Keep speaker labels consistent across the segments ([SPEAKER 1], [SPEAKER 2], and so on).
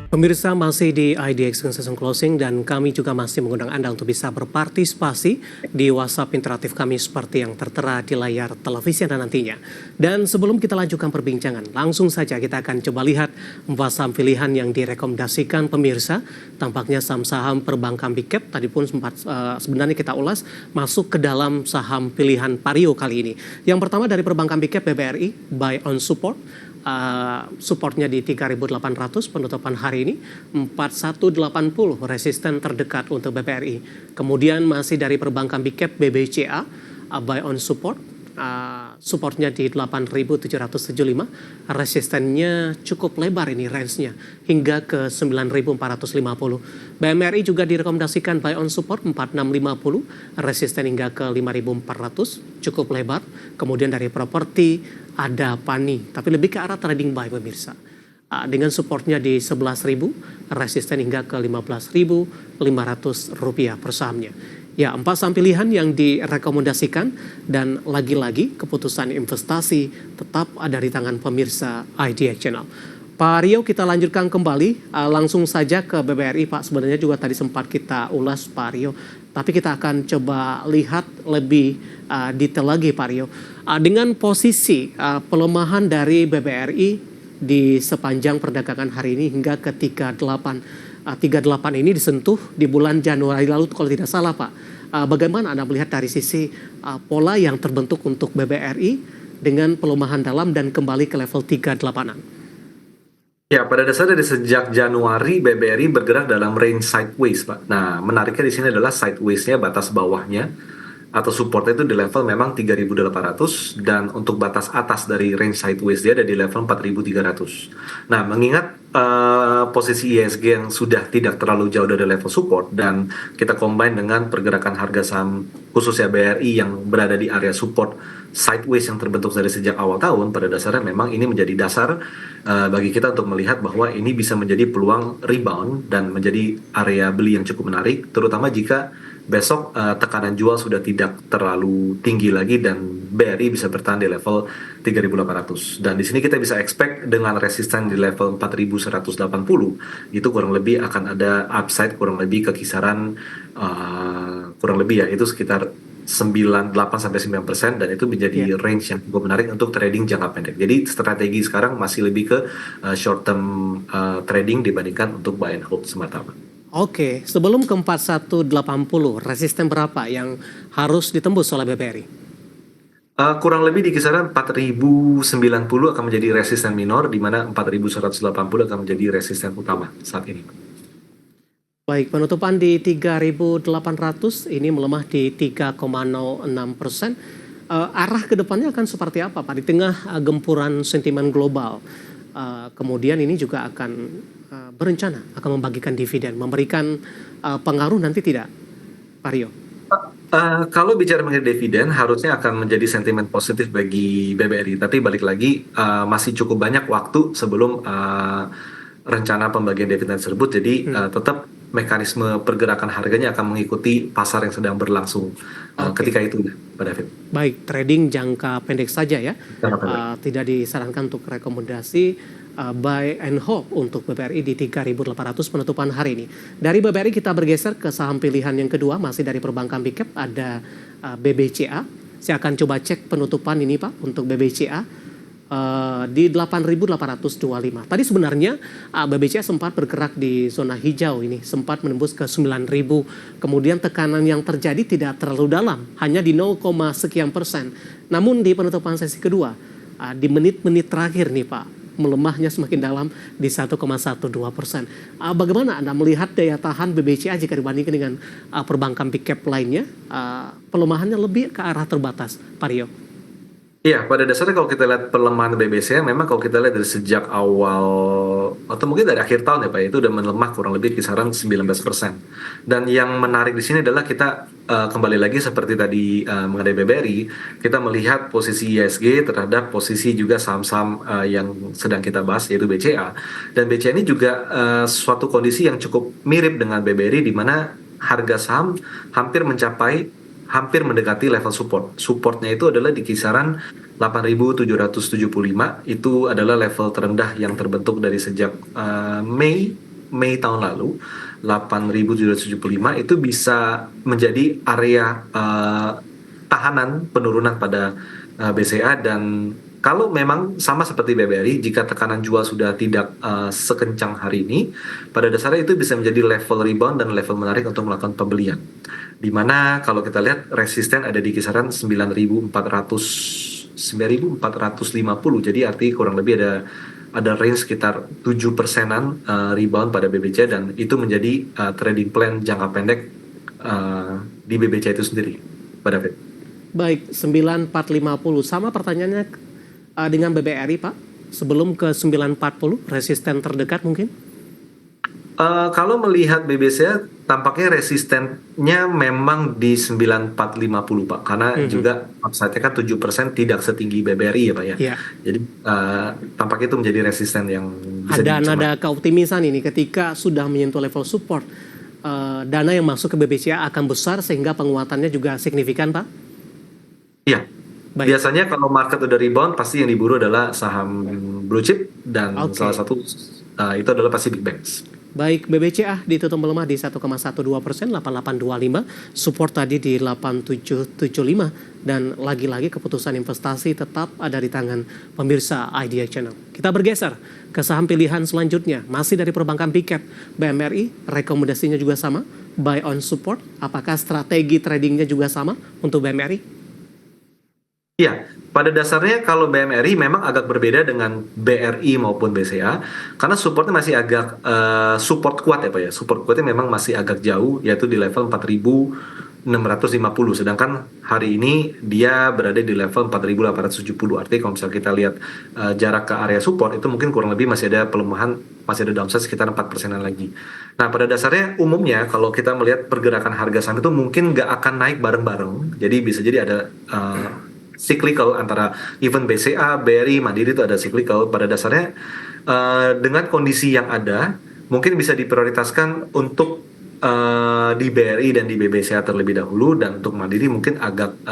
[SPEAKER 1] Pemirsa masih di IDX Session Closing dan kami juga masih mengundang Anda untuk bisa berpartisipasi di WhatsApp interaktif kami seperti yang tertera di layar televisi Anda nantinya. Dan sebelum kita lanjutkan perbincangan, langsung saja kita akan coba lihat 4 saham pilihan yang direkomendasikan pemirsa. Tampaknya saham-saham perbankan big cap tadi pun sempat sebenarnya kita ulas masuk ke dalam saham pilihan Pario kali ini. Yang pertama dari perbankan big cap BBRI, buy on support. Supportnya di 3.800, penutupan hari ini 4180 resisten terdekat untuk BBRI. Kemudian masih dari perbankan big cap BBCA, buy on support, supportnya di 8.775, resistennya cukup lebar ini range-nya hingga ke 9.450. BMRI juga direkomendasikan buy on support 4650, resisten hingga ke 5.400, cukup lebar. Kemudian dari properti ada PANI, tapi lebih ke arah trading buy pemirsa. Dengan supportnya di 11.000, resisten hingga ke 15.500 rupiah per sahamnya. Ya, 4 saham pilihan yang direkomendasikan dan lagi-lagi keputusan investasi tetap ada di tangan pemirsa IDX Channel. Pak Rio, kita lanjutkan kembali langsung saja ke BBRI Pak. Sebenarnya juga tadi sempat kita ulas Pak Rio, tapi kita akan coba lihat lebih detail lagi Pak Rio. Dengan posisi pelemahan dari BBRI di sepanjang perdagangan hari ini hingga ke 38 ini disentuh di bulan Januari lalu kalau tidak salah Pak. Bagaimana Anda melihat dari sisi pola yang terbentuk untuk BBRI dengan pelemahan dalam dan kembali ke level 38-an?
[SPEAKER 2] Ya, pada dasarnya dari sejak Januari BBRI bergerak dalam range sideways, Pak. Nah, menariknya di sini adalah sideways-nya, batas bawahnya atau supportnya itu di level memang 3.800 dan untuk batas atas dari range sideways dia ada di level 4.300. Nah, mengingat posisi ISG yang sudah tidak terlalu jauh dari level support dan kita combine dengan pergerakan harga saham khususnya BRI yang berada di area support sideways yang terbentuk dari sejak awal tahun, pada dasarnya memang ini menjadi dasar bagi kita untuk melihat bahwa ini bisa menjadi peluang rebound dan menjadi area beli yang cukup menarik, terutama jika besok tekanan jual sudah tidak terlalu tinggi lagi dan BRI bisa bertahan di level 3.800. Dan di sini kita bisa expect dengan resisten di level 4.180 itu kurang lebih akan ada upside kurang lebih ke kisaran kurang lebih ya itu sekitar 98 sampai 9% dan itu menjadi range yang cukup menarik untuk trading jangka pendek. Jadi strategi sekarang masih lebih ke short term trading dibandingkan untuk buy and hold semata.
[SPEAKER 1] Oke, sebelum ke 4180, resisten berapa yang harus ditembus oleh BBRI?
[SPEAKER 2] Kurang lebih di kisaran 4090 akan menjadi resisten minor, di mana 4180 akan menjadi resisten utama saat ini.
[SPEAKER 1] Baik, penutupan di 3.800 ini melemah di 3,06%. Arah ke depannya akan seperti apa Pak? Di tengah gempuran sentimen global, kemudian ini juga akan berencana akan membagikan dividen, memberikan pengaruh nanti tidak, Pak Rio?
[SPEAKER 2] Kalau bicara mengenai dividen, harusnya akan menjadi sentimen positif bagi BBRI. Tapi balik lagi, masih cukup banyak waktu sebelum rencana pembagian dividen tersebut. Jadi tetap mekanisme pergerakan harganya akan mengikuti pasar yang sedang berlangsung ketika itu, Pak David.
[SPEAKER 1] Baik, trading jangka pendek saja ya. Tidak disarankan untuk rekomendasi buy and hold untuk BBRI di 3.800 penutupan hari ini. Dari BBRI kita bergeser ke saham pilihan yang kedua, masih dari perbankan big cap, ada BBCA. Saya akan coba cek penutupan ini Pak untuk BBCA di 8.825. Tadi sebenarnya BBCA sempat bergerak di zona hijau ini, sempat menembus ke 9.000. Kemudian tekanan yang terjadi tidak terlalu dalam, hanya di 0, sekian persen. Namun di penutupan sesi kedua, di menit-menit terakhir nih Pak, melemahnya semakin dalam di 1,12%. Bagaimana Anda melihat daya tahan BBCA jika dibandingkan dengan perbankan big cap lainnya? Pelemahannya lebih ke arah terbatas, Pak Rio.
[SPEAKER 2] Iya, pada dasarnya kalau kita lihat pelemahan BBCA, memang kalau kita lihat dari sejak awal atau mungkin dari akhir tahun ya Pak, itu udah melemah kurang lebih kisaran 19%. Dan yang menarik di sini adalah kita kembali lagi seperti tadi mengenai BBRI, kita melihat posisi ISG terhadap posisi juga saham-saham yang sedang kita bahas yaitu BCA. Dan BCA ini juga suatu kondisi yang cukup mirip dengan BBRI di mana harga saham hampir mendekati level support. Supportnya itu adalah di kisaran 8.775, itu adalah level terendah yang terbentuk dari sejak Mei Mei tahun lalu 8.775 itu bisa menjadi area tahanan penurunan pada BCA, dan kalau memang sama seperti BBRI, jika tekanan jual sudah tidak sekencang hari ini, pada dasarnya itu bisa menjadi level rebound dan level menarik untuk melakukan pembelian. Dimana kalau kita lihat resisten ada di kisaran 9.450, jadi arti kurang lebih ada range sekitar 7%-an rebound pada BBCA, dan itu menjadi trading plan jangka pendek di BBCA itu sendiri, Pak David.
[SPEAKER 1] Baik, 9450. Sama pertanyaannya dengan BBRI, Pak. Sebelum ke 940, resisten terdekat mungkin?
[SPEAKER 2] Kalau melihat BBCA, tampaknya resistennya memang di 9450, Pak. Karena juga upside-nya kan 7% tidak setinggi BBRI ya, Pak ya.
[SPEAKER 1] Iya.
[SPEAKER 2] Jadi tampaknya itu menjadi resisten yang bisa
[SPEAKER 1] Ada
[SPEAKER 2] dicermati.
[SPEAKER 1] nada keoptimisan ini ketika sudah menyentuh level support. Dana yang masuk ke BBCA akan besar sehingga penguatannya juga signifikan, Pak?
[SPEAKER 2] Iya.
[SPEAKER 1] Baik.
[SPEAKER 2] Biasanya kalau market udah rebound, pasti yang diburu adalah saham blue chip, dan
[SPEAKER 1] Oke.
[SPEAKER 2] salah satu itu adalah pasti big banks.
[SPEAKER 1] Baik, BBCA ditutup melemah di 1,12%, 8825. Support tadi di 8775. Dan lagi-lagi keputusan investasi tetap ada di tangan pemirsa Idea Channel. Kita bergeser ke saham pilihan selanjutnya. Masih dari perbankan Big Cap, BMRI, rekomendasinya juga sama. Buy on support, apakah strategi tradingnya juga sama untuk BMRI?
[SPEAKER 2] Iya, pada dasarnya kalau BMRI memang agak berbeda dengan BRI maupun BCA, karena supportnya masih agak support kuat ya Pak ya. Support kuatnya memang masih agak jauh, yaitu di level 4.650. Sedangkan hari ini dia berada di level 4.870. Artinya kalau misalnya kita lihat jarak ke area support, itu mungkin kurang lebih masih ada pelemahan, masih ada downside sekitar 4%-an lagi. Nah, pada dasarnya umumnya kalau kita melihat pergerakan harga saham itu mungkin nggak akan naik bareng-bareng. Jadi bisa jadi ada cyclical antara even BCA, BRI, Mandiri itu ada cyclical. Pada dasarnya dengan kondisi yang ada mungkin bisa diprioritaskan untuk di BRI dan di BBCA terlebih dahulu, dan untuk Mandiri mungkin agak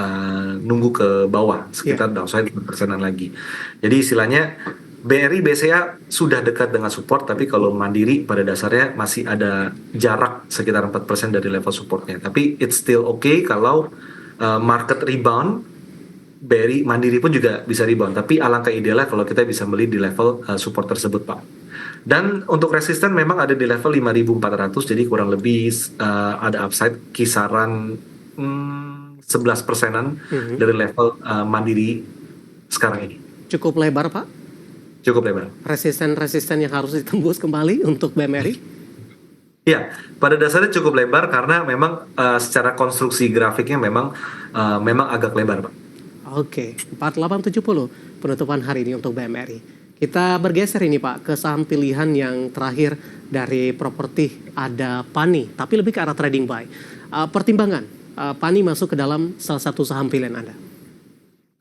[SPEAKER 2] nunggu ke bawah sekitar downside 4%-an lagi. Jadi istilahnya BRI, BCA sudah dekat dengan support, tapi kalau Mandiri pada dasarnya masih ada jarak sekitar 4% dari level supportnya. Tapi it's still okay kalau market rebound, BRI, Mandiri pun juga bisa rebound, tapi alangkah idealnya kalau kita bisa beli di level support tersebut, Pak. Dan untuk resisten memang ada di level 5.400, jadi kurang lebih ada upside kisaran 11%-an dari level Mandiri sekarang ini.
[SPEAKER 1] Cukup lebar, Pak?
[SPEAKER 2] Cukup lebar.
[SPEAKER 1] Resisten-resisten yang harus ditembus kembali untuk BMRI?
[SPEAKER 2] Ya, pada dasarnya cukup lebar karena memang secara konstruksi grafiknya memang agak lebar, Pak.
[SPEAKER 1] Oke, 4870 penutupan hari ini untuk BMRI. Kita bergeser ini Pak ke saham pilihan yang terakhir dari properti, ada PANI, tapi lebih ke arah trading buy. Pertimbangan PANI masuk ke dalam salah satu saham pilihan Anda?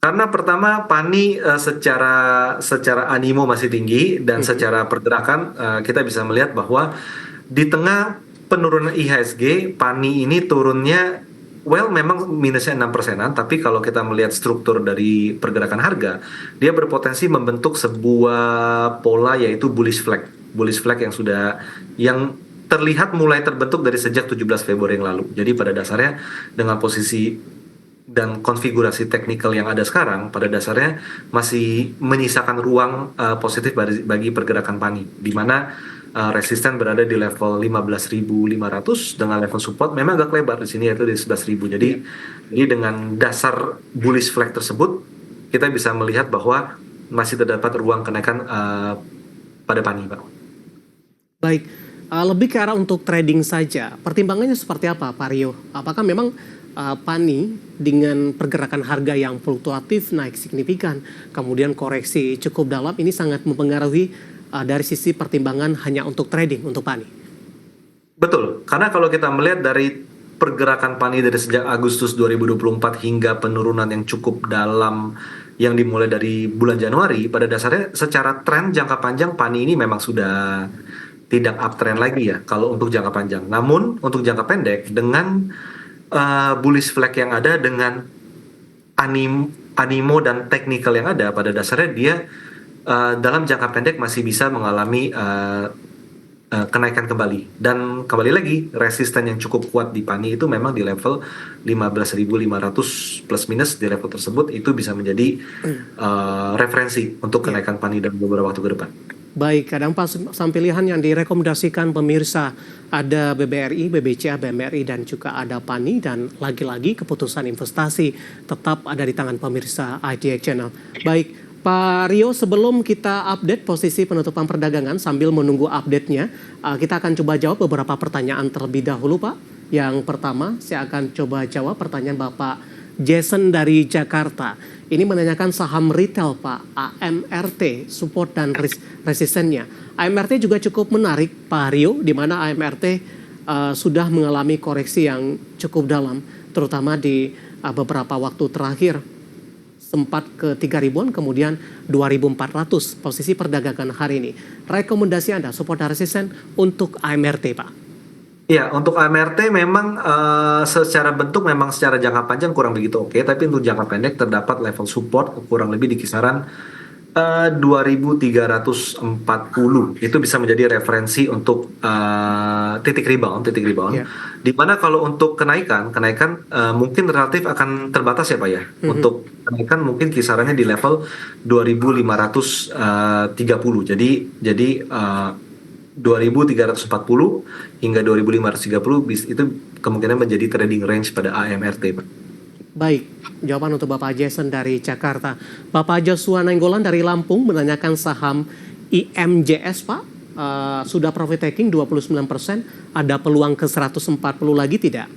[SPEAKER 2] Karena pertama PANI secara animo masih tinggi, dan secara pergerakan kita bisa melihat bahwa di tengah penurunan IHSG, PANI ini turunnya memang minusnya 6%-an, tapi kalau kita melihat struktur dari pergerakan harga, dia berpotensi membentuk sebuah pola, yaitu bullish flag. Bullish flag yang terlihat mulai terbentuk dari sejak 17 Februari yang lalu. Jadi pada dasarnya dengan posisi dan konfigurasi teknikal yang ada sekarang, pada dasarnya masih menyisakan ruang positif bagi pergerakan PANI, di mana resisten berada di level 15.500 dengan level support memang agak lebar di sini, yaitu di 11.000. Jadi dengan dasar bullish flag tersebut kita bisa melihat bahwa masih terdapat ruang kenaikan pada PANI, Pak.
[SPEAKER 1] Baik, lebih ke arah untuk trading saja. Pertimbangannya seperti apa, Pak Rio? Apakah memang PANI dengan pergerakan harga yang fluktuatif naik signifikan, kemudian koreksi cukup dalam, ini sangat mempengaruhi dari sisi pertimbangan hanya untuk trading untuk PANI?
[SPEAKER 2] Betul, karena kalau kita melihat dari pergerakan PANI dari sejak Agustus 2024 hingga penurunan yang cukup dalam yang dimulai dari bulan Januari, pada dasarnya secara tren jangka panjang PANI ini memang sudah tidak uptrend lagi ya kalau untuk jangka panjang. Namun untuk jangka pendek, dengan bullish flag yang ada, dengan animo dan teknikal yang ada, pada dasarnya dia dalam jangka pendek masih bisa mengalami kenaikan kembali. Dan kembali lagi, resisten yang cukup kuat di PANI itu memang di level 15.500 plus minus di level tersebut itu bisa menjadi referensi untuk
[SPEAKER 1] Ya.
[SPEAKER 2] kenaikan PANI dalam beberapa waktu ke depan.
[SPEAKER 1] Baik, kadang pas saham pilihan yang direkomendasikan pemirsa ada BBRI, BBCA, BMRI dan juga ada PANI, dan lagi-lagi keputusan investasi tetap ada di tangan pemirsa IDX Channel. Baik, Pak Rio, sebelum kita update posisi penutupan perdagangan sambil menunggu update-nya, kita akan coba jawab beberapa pertanyaan terlebih dahulu, Pak. Yang pertama, saya akan coba jawab pertanyaan Bapak Jason dari Jakarta. Ini menanyakan saham retail, Pak, AMRT, support dan resistennya. AMRT juga cukup menarik, Pak Rio, di mana AMRT sudah mengalami koreksi yang cukup dalam, terutama di beberapa waktu terakhir. Sempat ke 3.000-an, kemudian 2.400 posisi perdagangan hari ini. Rekomendasi Anda, support dan resisten untuk AMRT, Pak?
[SPEAKER 2] Ya, untuk AMRT memang secara bentuk memang secara jangka panjang kurang begitu oke, tapi untuk jangka pendek terdapat level support kurang lebih di kisaran 2.340. Itu bisa menjadi referensi untuk titik rebound.
[SPEAKER 1] Ya.
[SPEAKER 2] Dimana kalau untuk kenaikan mungkin relatif akan terbatas ya Pak ya. Untuk kenaikan mungkin kisarannya di level 2.530. Jadi 2.340 hingga 2.530 itu kemungkinan menjadi trading range pada AMRT, Pak.
[SPEAKER 1] Baik, jawaban untuk Bapak Jason dari Jakarta. Bapak Joshua Nainggolan dari Lampung menanyakan saham IMJS, Pak. Sudah profit taking 29%, ada peluang ke 140 lagi tidak?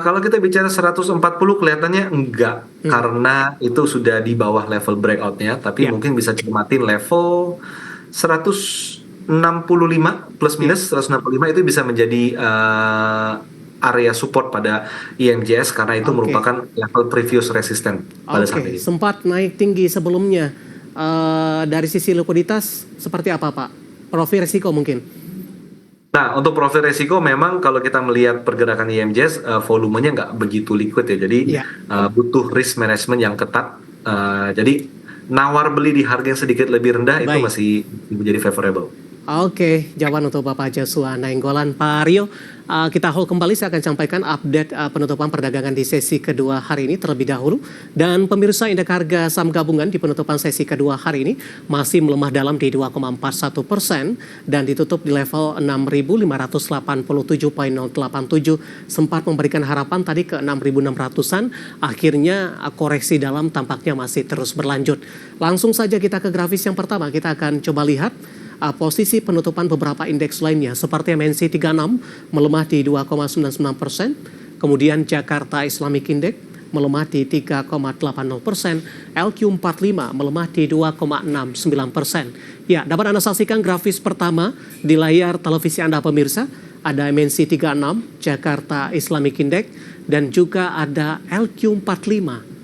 [SPEAKER 2] Kalau kita bicara 140 kelihatannya enggak, karena itu sudah di bawah level breakout-nya, tapi mungkin bisa cermatin level 165 plus minus 165 itu bisa menjadi area support pada IMJS karena itu merupakan level previous resistant pada saat ini.
[SPEAKER 1] Sempat naik tinggi sebelumnya. Dari sisi likuiditas seperti apa, Pak? Profil risiko mungkin?
[SPEAKER 2] Nah, untuk profil risiko memang kalau kita melihat pergerakan IMJS volumenya nggak begitu liquid ya, jadi butuh risk management yang ketat. Jadi nawar beli di harga yang sedikit lebih rendah itu masih menjadi favorable.
[SPEAKER 1] Oke, jawaban untuk Bapak Joshua Nainggolan. Pak Rio, kita hold kembali, saya akan sampaikan update penutupan perdagangan di sesi kedua hari ini terlebih dahulu. Dan pemirsa, indeks harga saham gabungan di penutupan sesi kedua hari ini masih melemah dalam di 2,41% dan ditutup di level 6.587.087, sempat memberikan harapan tadi ke 6.600-an, akhirnya koreksi dalam tampaknya masih terus berlanjut. Langsung saja kita ke grafis yang pertama, kita akan coba lihat posisi penutupan beberapa indeks lainnya seperti MNC 36 melemah di 2,99%, kemudian Jakarta Islamic Index melemah di 3,80%, LQ45 melemah di 2,69%. Ya, dapat Anda saksikan grafis pertama di layar televisi Anda pemirsa, ada MNC 36, Jakarta Islamic Index, dan juga ada LQ45.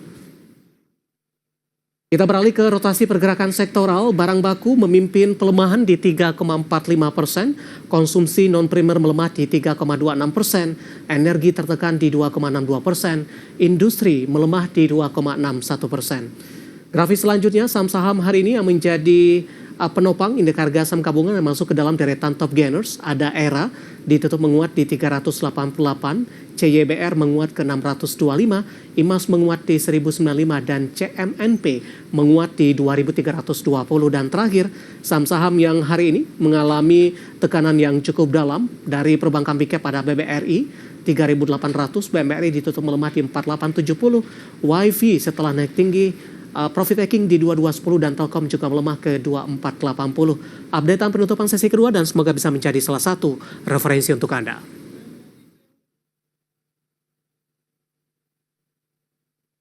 [SPEAKER 1] Kita beralih ke rotasi pergerakan sektoral. Barang baku memimpin pelemahan di 3,45%, konsumsi non-primer melemah di 3,26%, energi tertekan di 2,62%, industri melemah di 2,61%. Grafis selanjutnya, saham-saham hari ini yang menjadi penopang indeks harga saham gabungan yang masuk ke dalam deretan top gainers, ada ERA ditutup menguat di 388, CYBR menguat ke 625, IMAS menguat di 1095 dan CMNP menguat di 2320. Dan terakhir, saham-saham yang hari ini mengalami tekanan yang cukup dalam dari perbankan big cap pada BBRI 3.800, BMRI ditutup melemah di 4870, WiFi setelah naik tinggi profit taking di 2210 dan Telkom juga melemah ke 2480. Updatean penutupan sesi kedua dan semoga bisa menjadi salah satu referensi untuk Anda.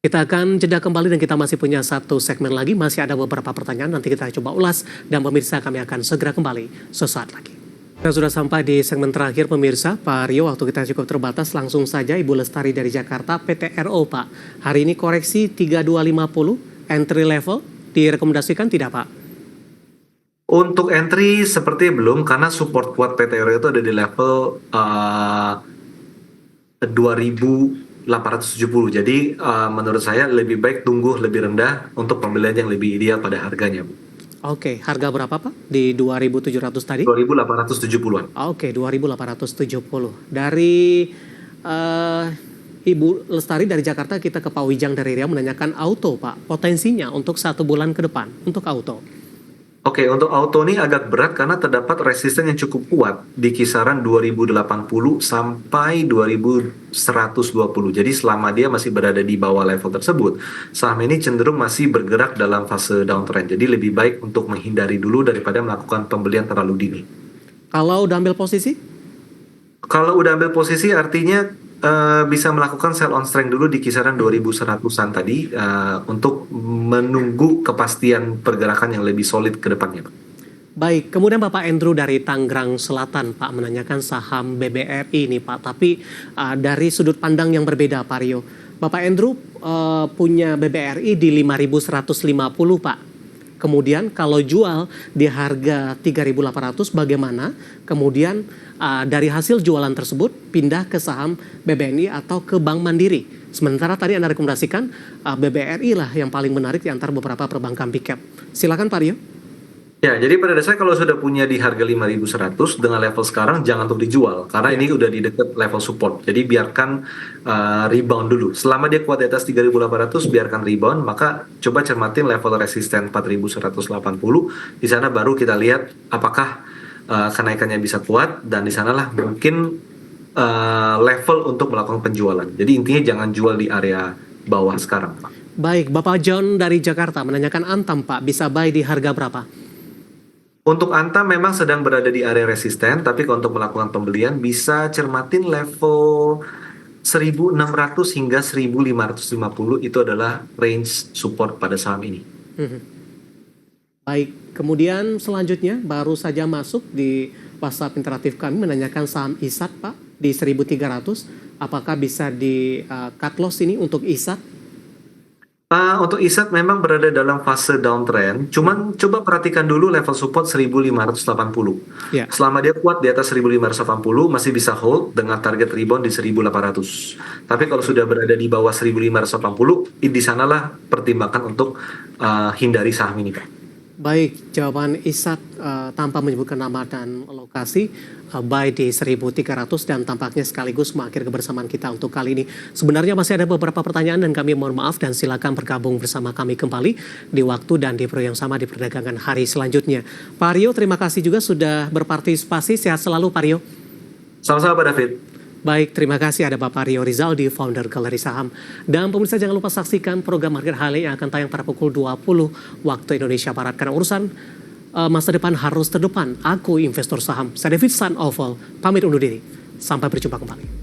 [SPEAKER 1] Kita akan jeda kembali dan kita masih punya satu segmen lagi, masih ada beberapa pertanyaan, nanti kita coba ulas dan pemirsa kami akan segera kembali sesaat lagi. Kita sudah sampai di segmen terakhir pemirsa. Pak Rio, waktu kita cukup terbatas, langsung saja Ibu Lestari dari Jakarta, PTRO Pak. Hari ini koreksi 3250. Entry level direkomendasikan tidak, Pak?
[SPEAKER 2] Untuk entry seperti belum, karena support kuat PTRO itu ada di level 2.870. Jadi menurut saya lebih baik tunggu lebih rendah untuk pembelian yang lebih ideal pada harganya, Bu.
[SPEAKER 1] Oke, harga berapa Pak? Di 2.700 tadi?
[SPEAKER 2] 2.870-an.
[SPEAKER 1] Oke, 2.870. Dari eh, Ibu Lestari dari Jakarta, kita ke Pak Wijang dari Riau menanyakan auto Pak. Potensinya untuk 1 bulan ke depan untuk auto.
[SPEAKER 2] Oke, untuk auto ini agak berat karena terdapat resisten yang cukup kuat di kisaran 2080 sampai 2120. Jadi selama dia masih berada di bawah level tersebut, saham ini cenderung masih bergerak dalam fase downtrend. Jadi lebih baik untuk menghindari dulu daripada melakukan pembelian terlalu dini.
[SPEAKER 1] Kalau udah ambil posisi?
[SPEAKER 2] Kalau udah ambil posisi artinya bisa melakukan sell on strength dulu di kisaran 2100-an tadi untuk menunggu kepastian pergerakan yang lebih solid ke depannya, Pak.
[SPEAKER 1] Baik, kemudian Bapak Andrew dari Tangerang Selatan, Pak, menanyakan saham BBRI ini, Pak. Tapi dari sudut pandang yang berbeda, Pak Rio. Bapak Andrew punya BBRI di 5.150, Pak. Kemudian kalau jual di harga 3.800 bagaimana? Kemudian dari hasil jualan tersebut pindah ke saham BBNI atau ke Bank Mandiri. Sementara tadi Anda rekomendasikan BBRI lah yang paling menarik di antara beberapa perbankan big cap. Silakan Pak Rio.
[SPEAKER 2] Ya, jadi pada dasarnya kalau sudah punya di harga 5.100 dengan level sekarang jangan untuk dijual karena ini udah di dekat level support. Jadi biarkan rebound dulu. Selama dia kuat di atas 3.800 biarkan rebound, maka coba cermatin level resisten 4.180. Di sana baru kita lihat apakah kenaikannya bisa kuat dan di sanalah mungkin level untuk melakukan penjualan. Jadi intinya jangan jual di area bawah sekarang, Pak.
[SPEAKER 1] Baik, Bapak John dari Jakarta menanyakan Antam, Pak, bisa buy di harga berapa?
[SPEAKER 2] Untuk Antam memang sedang berada di area resisten, tapi kalau untuk melakukan pembelian bisa cermatin level 1.600 hingga 1.550 itu adalah range support pada saham ini.
[SPEAKER 1] Baik, kemudian selanjutnya baru saja masuk di WhatsApp interaktif kami menanyakan saham ISAT, Pak, di 1.300. Apakah bisa di cut loss ini untuk ISAT?
[SPEAKER 2] Untuk ISAT memang berada dalam fase downtrend, cuman coba perhatikan dulu level support 1.580.
[SPEAKER 1] Ya.
[SPEAKER 2] Selama dia kuat di atas 1.580 masih bisa hold dengan target rebound di 1.800. Tapi kalau sudah berada di bawah 1.580, di sanalah pertimbangkan untuk hindari saham ini, Pak.
[SPEAKER 1] Baik, jawaban ISAT tanpa menyebutkan nama dan lokasi buy di 1.300 dan tampaknya sekaligus mengakhiri kebersamaan kita untuk kali ini. Sebenarnya masih ada beberapa pertanyaan dan kami mohon maaf dan silakan bergabung bersama kami kembali di waktu dan di program yang sama di perdagangan hari selanjutnya. Pak Rio, terima kasih juga sudah berpartisipasi. Sehat selalu Pak Rio.
[SPEAKER 2] Sama-sama Pak David.
[SPEAKER 1] Baik, terima kasih ada Bapak Rio Rizaldi, founder Galeri Saham. Dan pemirsa jangan lupa saksikan program Market Highlight yang akan tayang pada pukul 20 waktu Indonesia Barat. Karena urusan masa depan harus terdepan. Aku investor saham. Saya David San Oval, pamit undur diri. Sampai berjumpa kembali.